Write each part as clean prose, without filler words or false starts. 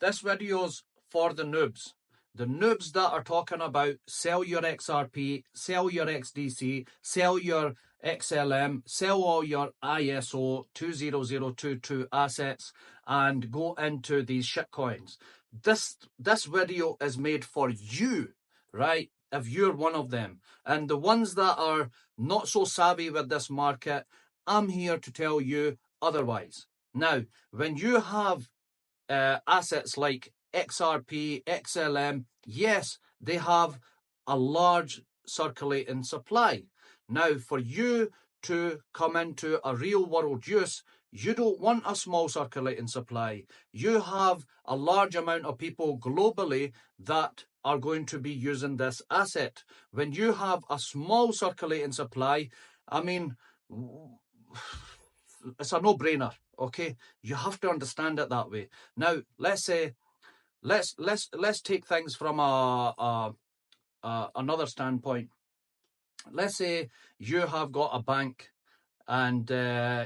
This video's for the noobs. The noobs that are talking about sell your XRP, sell your XDC, sell your XLM, sell all your ISO 20022 assets and go into these shitcoins. This video is made for you, right? If you're one of them. And the ones that are not so savvy with this market, I'm here to tell you otherwise. Now, when you have assets like XRP, XLM, yes, they have a large circulating supply. Now, for you to come into a real world use, you don't want a small circulating supply. You have a large amount of people globally that are going to be using this asset. When you have a small circulating supply, I mean, it's a no-brainer. Okay, you have to understand it that way. Now, let's say, let's take things from another standpoint. Let's say you have got a bank and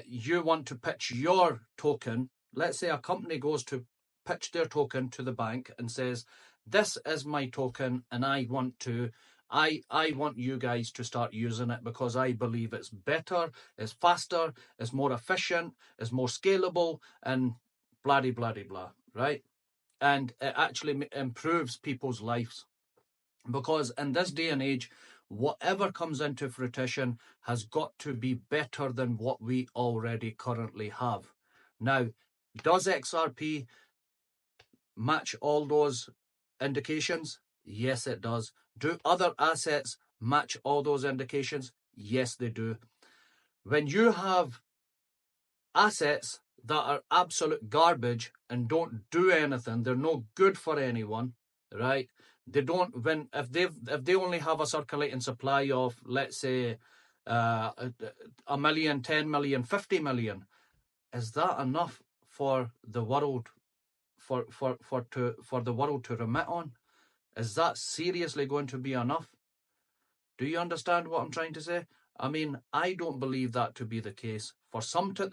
you want to pitch your token. Let's say a company goes to pitch their token to the bank and says, "This is my token, and I want you guys to start using it because I believe it's better, it's faster, it's more efficient, it's more scalable, and blah, blah, blah, blah," right? And it actually improves people's lives. Because in this day and age, whatever comes into fruition has got to be better than what we already currently have. Now, does XRP match all those indications? Yes, it does. Do other assets match all those indications? Yes, they do. When you have assets that are absolute garbage and don't do anything, they're no good for anyone, right? They don't, if they only have a circulating supply of, let's say, 1 million, 10 million, 50 million, is that enough for the world for the world to remit on? Is that seriously going to be enough? Do you understand what I'm trying to say? I mean, I don't believe that to be the case. For something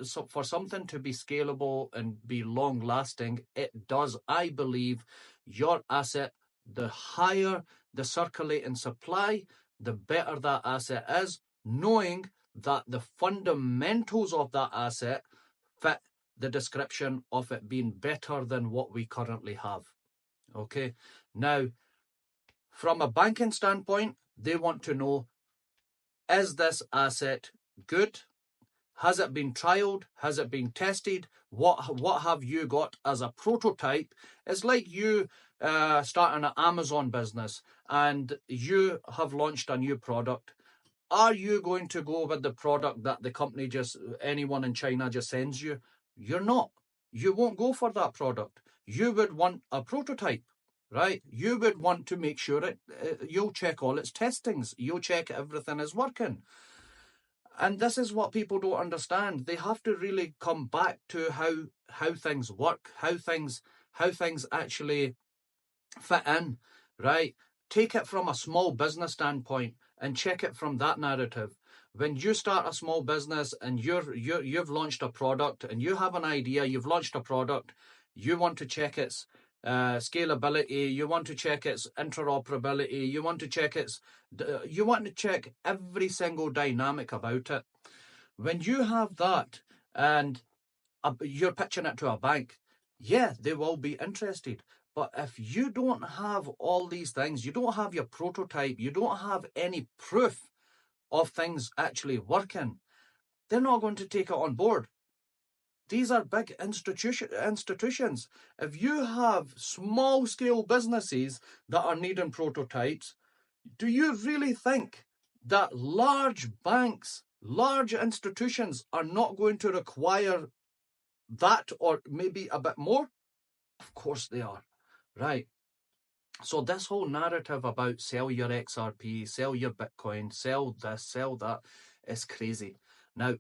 to be scalable and be long lasting, it does. I believe your asset, the higher the circulating supply, the better that asset is, knowing that the fundamentals of that asset fit the description of it being better than what we currently have. Okay, now, from a banking standpoint, they want to know, is this asset good? Has it been trialed? Has it been tested? What have you got as a prototype? It's like you starting an Amazon business and you have launched a new product. Are you going to go with the product that the company anyone in China just sends you? You're not. You won't go for that product. You would want a prototype, right? You would want to make sure you'll check all its testings. You'll check everything is working. And this is what people don't understand. They have to really come back to how things work, how things actually fit in, right? Take it from a small business standpoint and check it from that narrative. When you start a small business and you've launched a product and you have an idea, you've launched a product, you want to check its scalability, you want to check its interoperability, you want to check every single dynamic about it. When you have that and you're pitching it to a bank, yeah, they will be interested. But if you don't have all these things, you don't have your prototype, you don't have any proof of things actually working, they're not going to take it on board. These are big institutions. If you have small scale businesses that are needing prototypes, do you really think that large banks, large institutions are not going to require that or maybe a bit more? Of course they are, right? So this whole narrative about sell your XRP, sell your Bitcoin, sell this, sell that, is crazy. Now,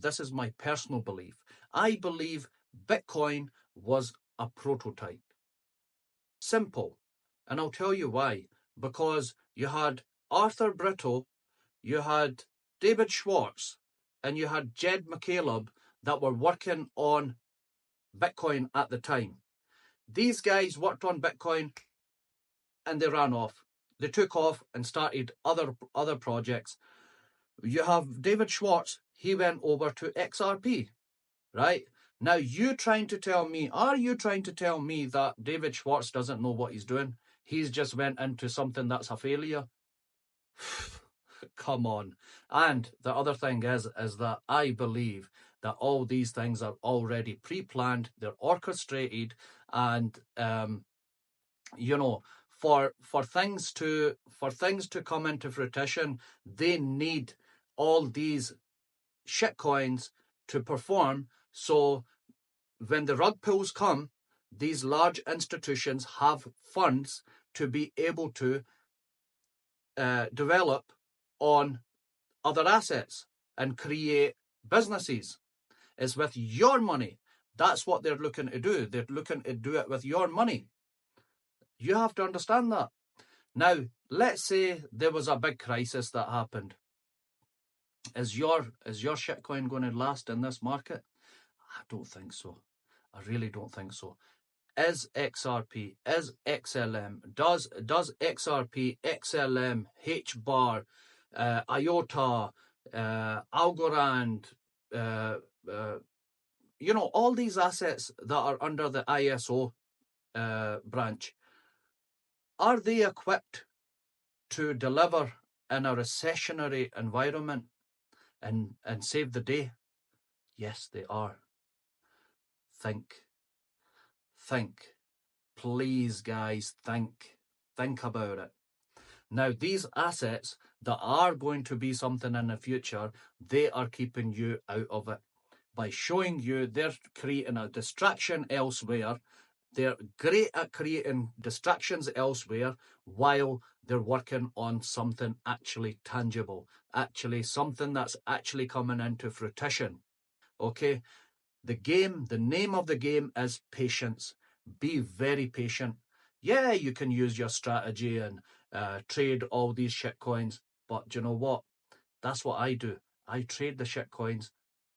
this is my personal belief. I believe Bitcoin was a prototype. Simple. And I'll tell you why. Because you had Arthur Britto, you had David Schwartz, and you had Jed McCaleb that were working on Bitcoin at the time. These guys worked on Bitcoin and they ran off. They took off and started other projects. You have David Schwartz, he went over to XRP, right? Now, are you trying to tell me that David Schwartz doesn't know what he's doing? He's just went into something that's a failure? Come on. And the other thing is that I believe that all these things are already pre-planned, they're orchestrated, and you know, for things to come into fruition, they need all these shitcoins to perform. So when the rug pulls come, these large institutions have funds to be able to develop on other assets and create businesses. It's with your money. That's what they're looking to do. They're looking to do it with your money. You have to understand that. Now, let's say there was a big crisis that happened. Is your shitcoin going to last in this market? I don't think so. I really don't think so. Is XRP, is XLM, does XRP, XLM, HBAR, IOTA, Algorand, you know, all these assets that are under the ISO branch, are they equipped to deliver in a recessionary environment and save the day? Yes, they are. Think. Please, guys, think about it. Now, these assets that are going to be something in the future, they are keeping you out of it by showing you they're creating a distraction elsewhere. They're great at creating distractions elsewhere while they're working on something actually tangible, actually something that's actually coming into fruition. Okay? The name of the game is patience. Be very patient. Yeah, you can use your strategy and trade all these shitcoins, but do you know what? That's what I do. I trade the shitcoins,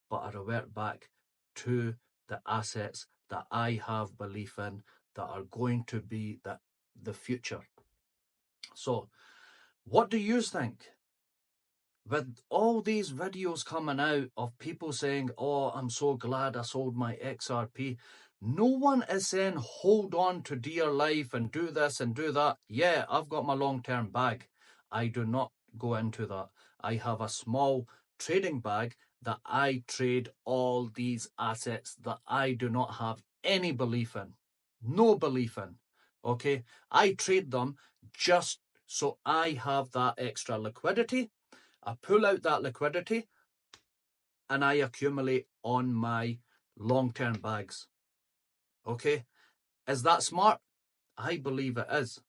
but I revert back to the assets that I have belief in that are going to be the future. So, what do you think? With all these videos coming out of people saying, oh, I'm so glad I sold my XRP, no one is saying hold on to dear life and do this and do that. Yeah, I've got my long-term bag. I do not go into that. I have a small trading bag that I trade all these assets that I do not have any belief in. No belief in. Okay? I trade them just so I have that extra liquidity. I pull out that liquidity and I accumulate on my long-term bags. Okay? Is that smart? I believe it is.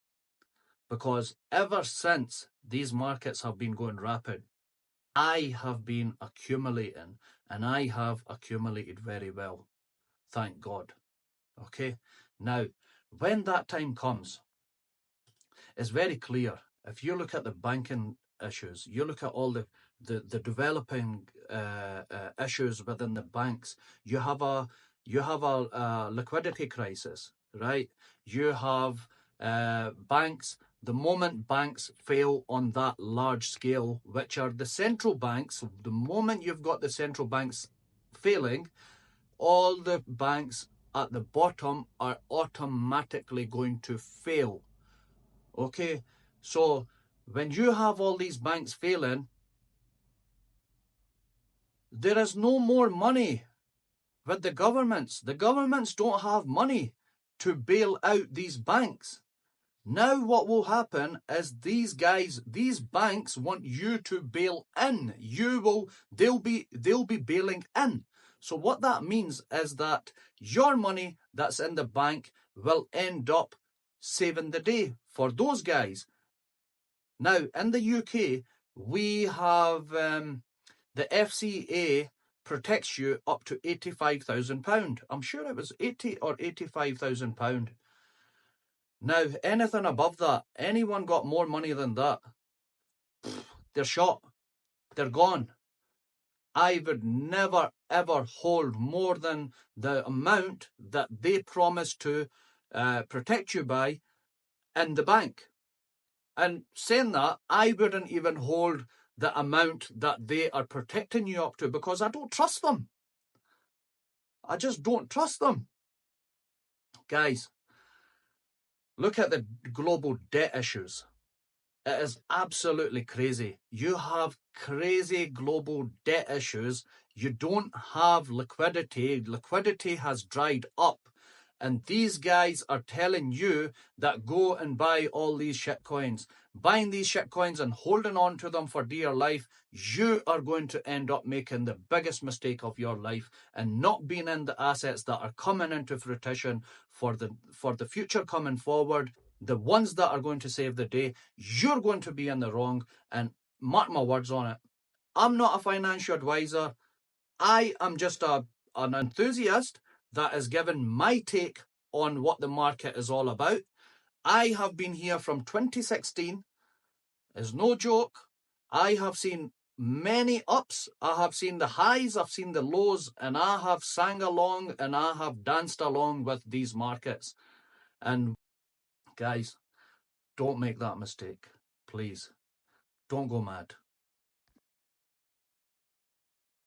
Because ever since these markets have been going rapid, I have been accumulating and I have accumulated very well. Thank God. Okay? Now, when that time comes, it's very clear. If you look at the banking issues, you look at all the developing issues within the banks, you have a liquidity crisis, right? You have banks. The moment banks fail on that large scale, which are the central banks, the moment you've got the central banks failing, all the banks at the bottom are automatically going to fail. Okay, so when you have all these banks failing, there is no more money with the governments. The governments don't have money to bail out these banks. Now what will happen is these banks want you to bail in. They'll be bailing in. So what that means is that your money that's in the bank will end up saving the day for those guys. Now, in the UK, we have the FCA protects you up to £85,000. I'm sure it was £80,000 or £85,000. Now, anything above that, anyone got more money than that, they're shot. They're gone. I would never ever hold more than the amount that they promise to protect you by in the bank. And saying that, I wouldn't even hold the amount that they are protecting you up to, because I don't trust them. I just don't trust them. Guys, look at the global debt issues. It is absolutely crazy. You have crazy global debt issues. You don't have liquidity. Liquidity has dried up. And these guys are telling you that go and buy all these shitcoins. Buying these shitcoins and holding on to them for dear life, you are going to end up making the biggest mistake of your life and not being in the assets that are coming into fruition for the future coming forward. The ones that are going to save the day, you're going to be in the wrong. And mark my words on it. I'm not a financial advisor. I am just an enthusiast that is giving my take on what the market is all about. I have been here from 2016. It's no joke. I have seen many ups. I have seen the highs. I've seen the lows. And I have sang along and I have danced along with these markets. And guys, don't make that mistake. Please, don't go mad.